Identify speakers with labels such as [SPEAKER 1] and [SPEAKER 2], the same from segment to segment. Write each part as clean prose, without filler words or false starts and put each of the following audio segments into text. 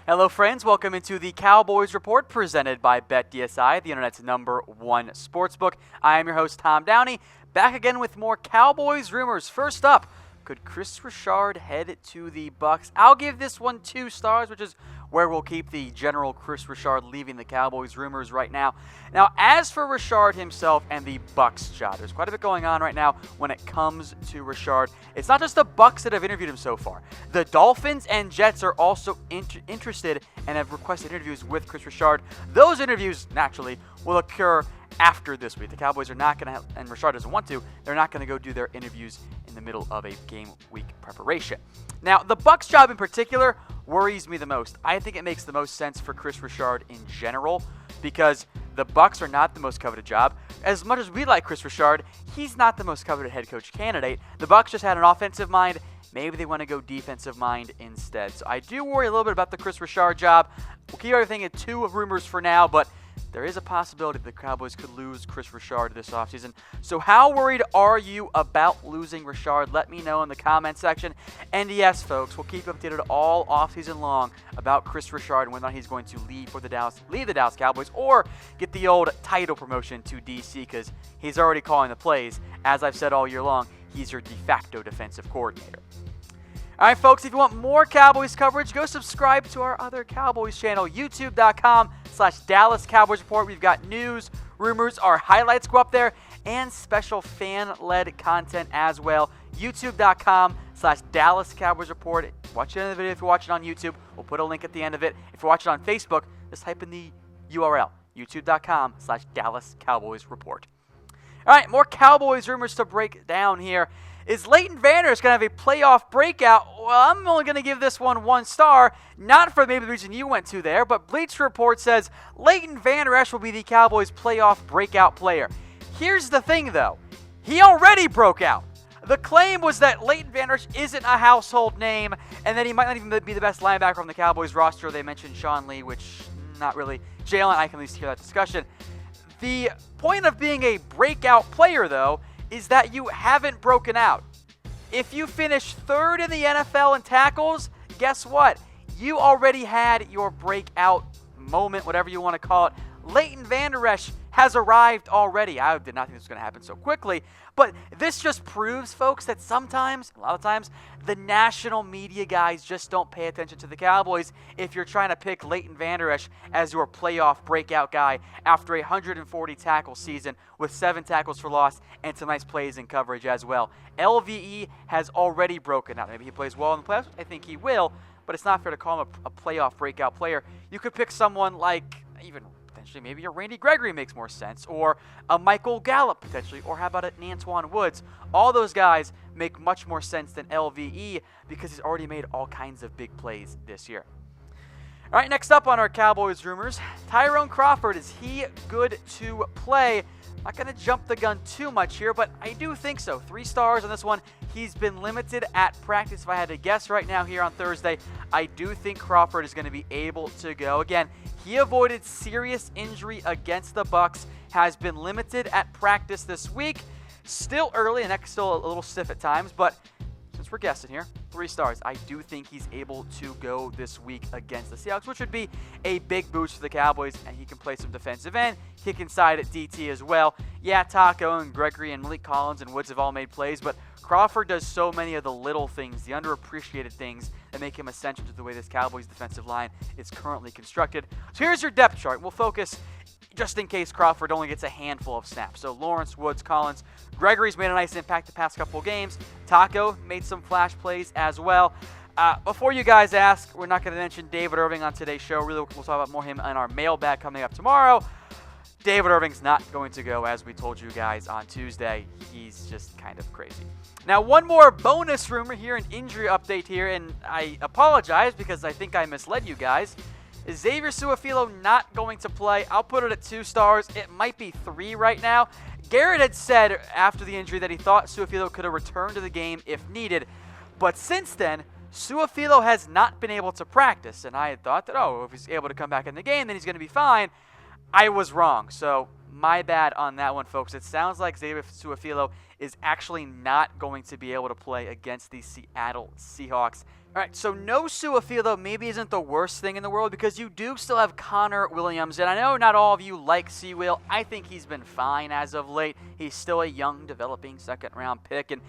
[SPEAKER 1] Hello, friends. Welcome into the Cowboys Report presented by BetDSI, the internet's #1 sportsbook. I am your host, Tom Downey, back again with more Cowboys rumors. First up, could Kris Richard head to the Bucs? I'll give this one 2 stars, which is where we'll keep the general Kris Richard leaving the Cowboys rumors right now. Now, as for Richard himself and the Bucs job, there's quite a bit going on right now when it comes to Richard. It's not just the Bucs that have interviewed him so far. The Dolphins and Jets are also interested and have requested interviews with Kris Richard. Those interviews, naturally, will occur after this week. The Cowboys are not going to, and Richard doesn't want to, they're not going to go do their interviews in the middle of a game week preparation. Now, the Bucs job in particular worries me the most. I think it makes the most sense for Kris Richard in general because the Bucs are not the most coveted job. As much as we like Kris Richard, he's not the most coveted head coach candidate. The Bucs just had an offensive mind. Maybe they want to go defensive mind instead. So I do worry a little bit about the Kris Richard job. We'll keep everything at 2 rumors for now, but there is a possibility the Cowboys could lose Kris Richard this offseason. So how worried are you about losing Richard? Let me know in the comment section. And yes, folks, we'll keep you updated all offseason long about Kris Richard and whether or not he's going to leave the Dallas Cowboys or get the old title promotion to DC because he's already calling the plays. As I've said all year long, he's your de facto defensive coordinator. All right, folks, if you want more Cowboys coverage, go subscribe to our other Cowboys channel, youtube.com/Dallas Cowboys Report. We've got news, rumors, our highlights go up there, and special fan-led content as well. youtube.com/Dallas Cowboys Report. Watch the end of the video if you're watching on YouTube. We'll put a link at the end of it. If you're watching on Facebook, just type in the URL, youtube.com/Dallas Cowboys Report. All right, more Cowboys rumors to break down here. Is Leighton Vander Esch going to have a playoff breakout? Well, I'm only going to give this one 1 star, not for maybe the reason you went to there, but Bleacher Report says Leighton Vander Esch will be the Cowboys' playoff breakout player. Here's the thing, though. He already broke out. The claim was that Leighton Vander Esch isn't a household name and that he might not even be the best linebacker on the Cowboys roster. They mentioned Sean Lee, which not really. Jalen, I can at least hear that discussion. The point of being a breakout player, though, is that you haven't broken out. If you finish 3rd in the NFL in tackles, guess what? You already had your breakout moment, whatever you want to call it. Leighton Vander Esch has arrived already. I did not think this was going to happen so quickly, but this just proves, folks, that sometimes, a lot of times, the national media guys just don't pay attention to the Cowboys if you're trying to pick Leighton Vander Esch as your playoff breakout guy after a 140 tackle season with 7 tackles for loss and some nice plays and coverage as well. LVE has already broken out. Maybe he plays well in the playoffs. I think he will, but it's not fair to call him a playoff breakout player. You could pick someone like even potentially maybe a Randy Gregory makes more sense, or a Michael Gallup potentially, or how about an Antoine Woods? All those guys make much more sense than LVE because he's already made all kinds of big plays this year. All right, next up on our Cowboys rumors, Tyrone Crawford. Is he good to play? Not going to jump the gun too much here, but I do think so. 3 stars on this one. He's been limited at practice. If I had to guess right now here on Thursday, I do think Crawford is going to be able to go. Again, he avoided serious injury against the Bucs, has been limited at practice this week. Still early, and that's still a little stiff at times, but since we're guessing here, 3 stars. I do think he's able to go this week against the Seahawks, which would be a big boost for the Cowboys, and he can play some defensive end, kick inside at DT as well. Yeah, Taco and Gregory and Malik Collins and Woods have all made plays, but Crawford does so many of the little things, the underappreciated things that make him essential to the way this Cowboys defensive line is currently constructed. So here's your depth chart. We'll focus just in case Crawford only gets a handful of snaps. So Lawrence, Woods, Collins. Gregory's made a nice impact the past couple of games. Taco made some flash plays as well. Before you guys ask, we're not going to mention David Irving on today's show. Really, we'll talk about more him in our mailbag coming up tomorrow. David Irving's not going to go, as we told you guys on Tuesday. He's just kind of crazy. Now, one more bonus rumor here, an injury update here, and I apologize because I think I misled you guys. Is Xavier Su'a-Filo not going to play? I'll put it at 2 stars. It might be 3 right now. Garrett had said after the injury that he thought Su'a-Filo could have returned to the game if needed. But since then, Su'a-Filo has not been able to practice. And I had thought that, if he's able to come back in the game, then he's going to be fine. I was wrong. So my bad on that one, folks. It sounds like Xavier Su'a-Filo is actually not going to be able to play against the Seattle Seahawks. All right, so no Su'a-Filo maybe isn't the worst thing in the world because you do still have Connor Williams. And I know not all of you like C-Will. I think he's been fine as of late. He's still a young, developing second-round pick. And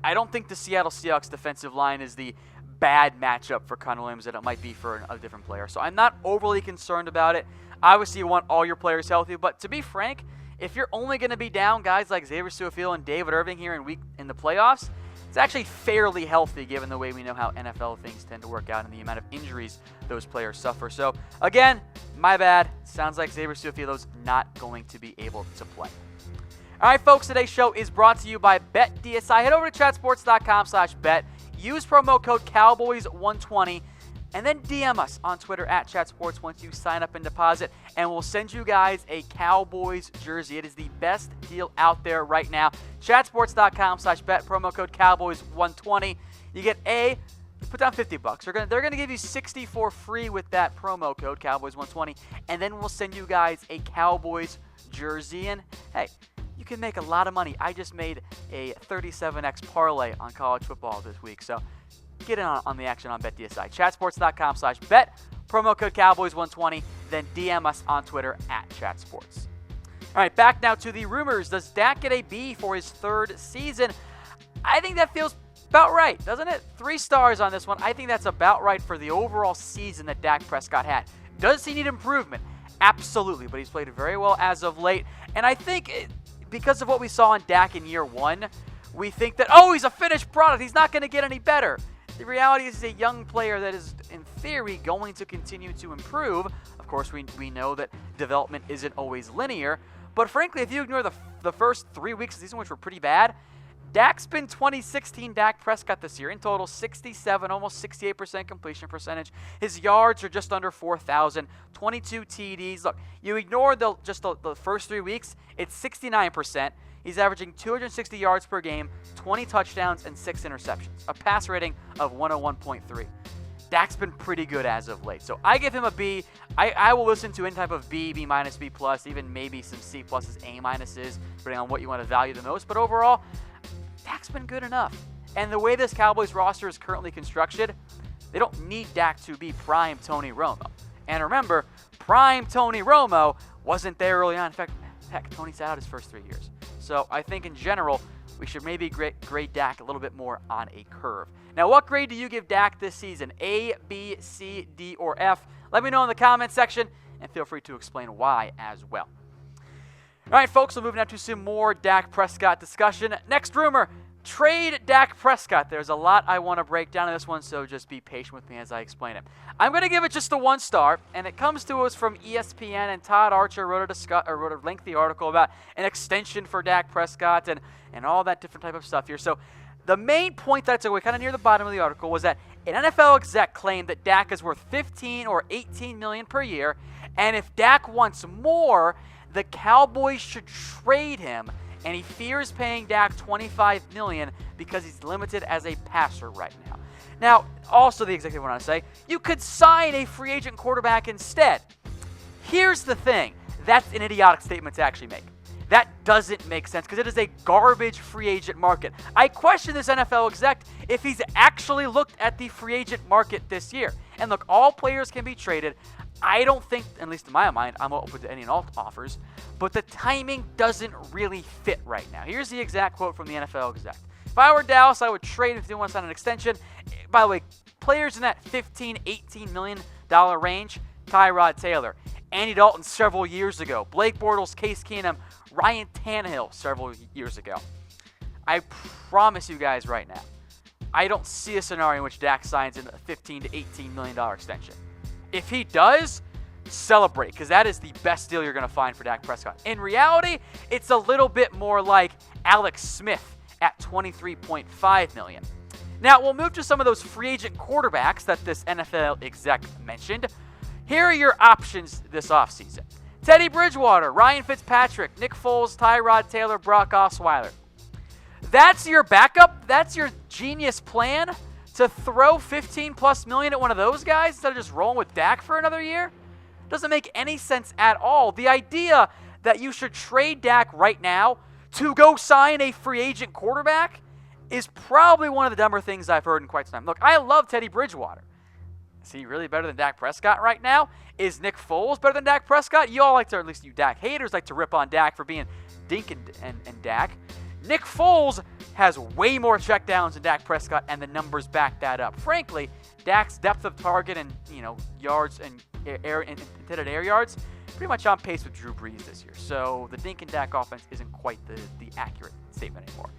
[SPEAKER 1] I don't think the Seattle Seahawks defensive line is the bad matchup for Connor Williams that it might be for a different player. So I'm not overly concerned about it. Obviously, you want all your players healthy. But to be frank, if you're only going to be down guys like Xavier Su'a-Filo and David Irving here in the playoffs, it's actually fairly healthy given the way we know how NFL things tend to work out and the amount of injuries those players suffer. So, again, my bad. Sounds like Xavier Su'a-Filo's not going to be able to play. All right, folks, today's show is brought to you by BetDSI. Head over to chatsports.com/bet. Use promo code Cowboys120. And then DM us on Twitter at ChatSports once you sign up and deposit, and we'll send you guys a Cowboys jersey. It is the best deal out there right now. ChatSports.com/bet, promo code Cowboys120. You get you put down $50. They're gonna give you 60 for free with that promo code Cowboys120, and then we'll send you guys a Cowboys jersey. And hey, you can make a lot of money. I just made a 37x parlay on college football this week, so get in on the action on BetDSI. Chatsports.com/bet, promo code Cowboys120, then DM us on Twitter at ChatSports. All right, back now to the rumors. Does Dak get a B for his third season? I think that feels about right, doesn't it? 3 stars on this one. I think that's about right for the overall season that Dak Prescott had. Does he need improvement? Absolutely, but he's played very well as of late. And I think because of what we saw in Dak in year 1, we think that, he's a finished product. He's not going to get any better. The reality is he's a young player that is, in theory, going to continue to improve. Of course, we know that development isn't always linear. But frankly, if you ignore the first 3 weeks of the season, which were pretty bad, Dak's been 2016 Dak Prescott this year. In total, 67, almost 68% completion percentage. His yards are just under 4,000, 22 TDs. Look, you ignore the first 3 weeks, it's 69%. He's averaging 260 yards per game, 20 touchdowns, and 6 interceptions. A pass rating of 101.3. Dak's been pretty good as of late. So I give him a B. I will listen to any type of B, B minus, B plus, even maybe some C pluses, A minuses, depending on what you want to value the most. But overall, Dak's been good enough. And the way this Cowboys roster is currently constructed, they don't need Dak to be prime Tony Romo. And remember, prime Tony Romo wasn't there early on. In fact, heck, Tony sat out his first 3 years. So I think in general, we should maybe grade Dak a little bit more on a curve. Now, what grade do you give Dak this season? A, B, C, D, or F? Let me know in the comments section, and feel free to explain why as well. All right, folks, we'll move now to some more Dak Prescott discussion. Next rumor, trade Dak Prescott. There's a lot I want to break down in this one, so just be patient with me as I explain it. I'm going to give it just a 1 star, and it comes to us from ESPN, and Todd Archer wrote a lengthy article about an extension for Dak Prescott and all that different type of stuff here. So the main point that I took away kind of near the bottom of the article was that an NFL exec claimed that Dak is worth $15 or $18 million per year, and if Dak wants more, the Cowboys should trade him, and he fears paying Dak $25 million because he's limited as a passer right now. Now, also the executive went on to say, you could sign a free agent quarterback instead. Here's the thing. That's an idiotic statement to actually make. That doesn't make sense because it is a garbage free agent market. I question this NFL exec if he's actually looked at the free agent market this year. And look, all players can be traded. I don't think, at least in my mind, I'm open to any and all offers, but the timing doesn't really fit right now. Here's the exact quote from the NFL exec. If I were Dallas, I would trade if they want to sign an extension. By the way, players in that $15, $18 million range, Tyrod Taylor, Andy Dalton several years ago, Blake Bortles, Case Keenum, Ryan Tannehill several years ago. I promise you guys right now, I don't see a scenario in which Dak signs in a $15 to $18 million extension. If he does, celebrate, because that is the best deal you're going to find for Dak Prescott. In reality, it's a little bit more like Alex Smith at $23.5 million. Now, we'll move to some of those free agent quarterbacks that this NFL exec mentioned. Here are your options this offseason. Teddy Bridgewater, Ryan Fitzpatrick, Nick Foles, Tyrod Taylor, Brock Osweiler. That's your backup? That's your genius plan? To throw $15+ million at one of those guys instead of just rolling with Dak for another year? Doesn't make any sense at all. The idea that you should trade Dak right now to go sign a free agent quarterback is probably one of the dumber things I've heard in quite some time. Look, I love Teddy Bridgewater. Is he really better than Dak Prescott right now? Is Nick Foles better than Dak Prescott? You all like to, or at least you Dak haters, like to rip on Dak for being Dink and Dak. Nick Foles has way more checkdowns than Dak Prescott, and the numbers back that up. Frankly, Dak's depth of target and yards and intended air yards pretty much on pace with Drew Brees this year. So the Dink and Dak offense isn't quite the accurate statement anymore.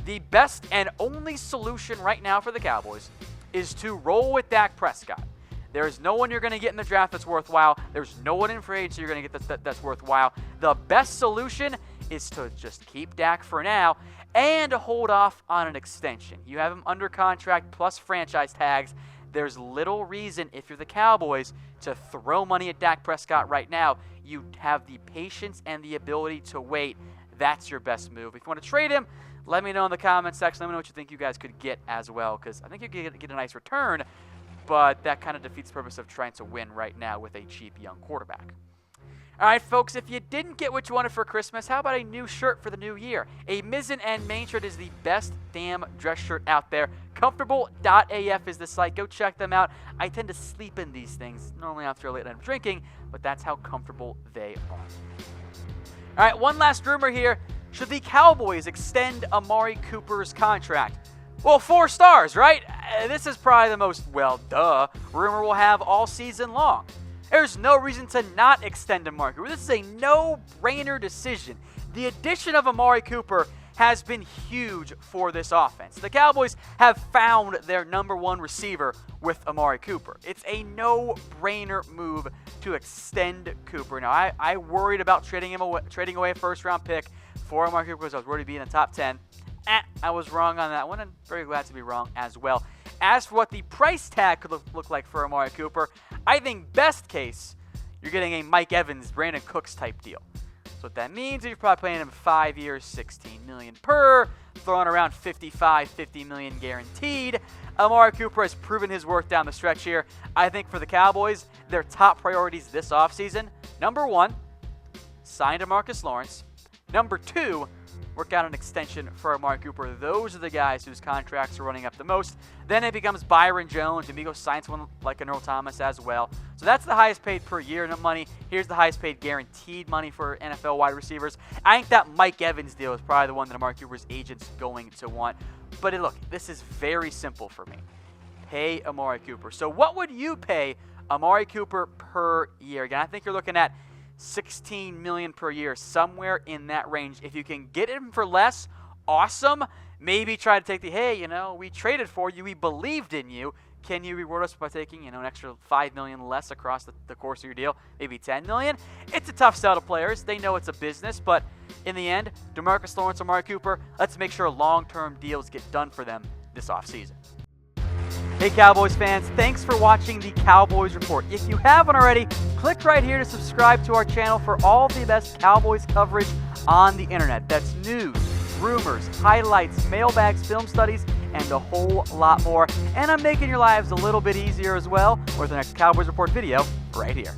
[SPEAKER 1] The best and only solution right now for the Cowboys is to roll with Dak Prescott. There is no one you're going to get in the draft that's worthwhile. There's no one in free agency you're going to get that's worthwhile. The best solution is to just keep Dak for now and hold off on an extension. You have him under contract plus franchise tags. There's little reason, if you're the Cowboys, to throw money at Dak Prescott right now. You have the patience and the ability to wait. That's your best move. If you want to trade him, let me know in the comments section. Let me know what you think you guys could get as well, because I think you could get a nice return, but that kind of defeats the purpose of trying to win right now with a cheap young quarterback. All right, folks, if you didn't get what you wanted for Christmas, how about a new shirt for the new year? A Mizzen and Main shirt is the best damn dress shirt out there. Comfortable.af is the site. Go check them out. I tend to sleep in these things, normally after a late night of drinking, but that's how comfortable they are. All right, one last rumor here. Should the Cowboys extend Amari Cooper's contract? Well, 4 stars, right? This is probably the most, rumor we'll have all season long. There's no reason to not extend Amari Cooper. This is a no-brainer decision. The addition of Amari Cooper has been huge for this offense. The Cowboys have found their number 1 receiver with Amari Cooper. It's a no-brainer move to extend Cooper. Now, I worried about trading away a first-round pick for Amari Cooper because I was worried to be in the top 10. I was wrong on that one, and very glad to be wrong as well. As for what the price tag could look like for Amari Cooper, I think best case, you're getting a Mike Evans, Brandon Cooks type deal. So what that means is you're probably paying him 5 years, $16 million per, throwing around $50 million guaranteed. Amari Cooper has proven his worth down the stretch here. I think for the Cowboys, their top priorities this offseason, number 1, sign DeMarcus Lawrence. Number 2, work out an extension for Amari Cooper. Those are the guys whose contracts are running up the most. Then it becomes Byron Jones, and we go sign someone like an Earl Thomas as well. So that's the highest paid per year money. Here's the highest paid guaranteed money for NFL wide receivers. I think that Mike Evans deal is probably the one that Amari Cooper's agent's going to want. But look, this is very simple for me. Pay Amari Cooper. So what would you pay Amari Cooper per year? Again, I think you're looking at $16 million per year, somewhere in that range. If you can get him for less, awesome. Maybe try to take we traded for you, we believed in you. Can you reward us by taking, an extra $5 million less across the course of your deal? Maybe $10 million? It's a tough sell to players. They know it's a business, but in the end, DeMarcus Lawrence, Amari Cooper, let's make sure long-term deals get done for them this offseason. Hey Cowboys fans, thanks for watching the Cowboys Report. If you haven't already, click right here to subscribe to our channel for all the best Cowboys coverage on the internet. That's news, rumors, highlights, mailbags, film studies, and a whole lot more. And I'm making your lives a little bit easier as well with the next Cowboys Report video right here.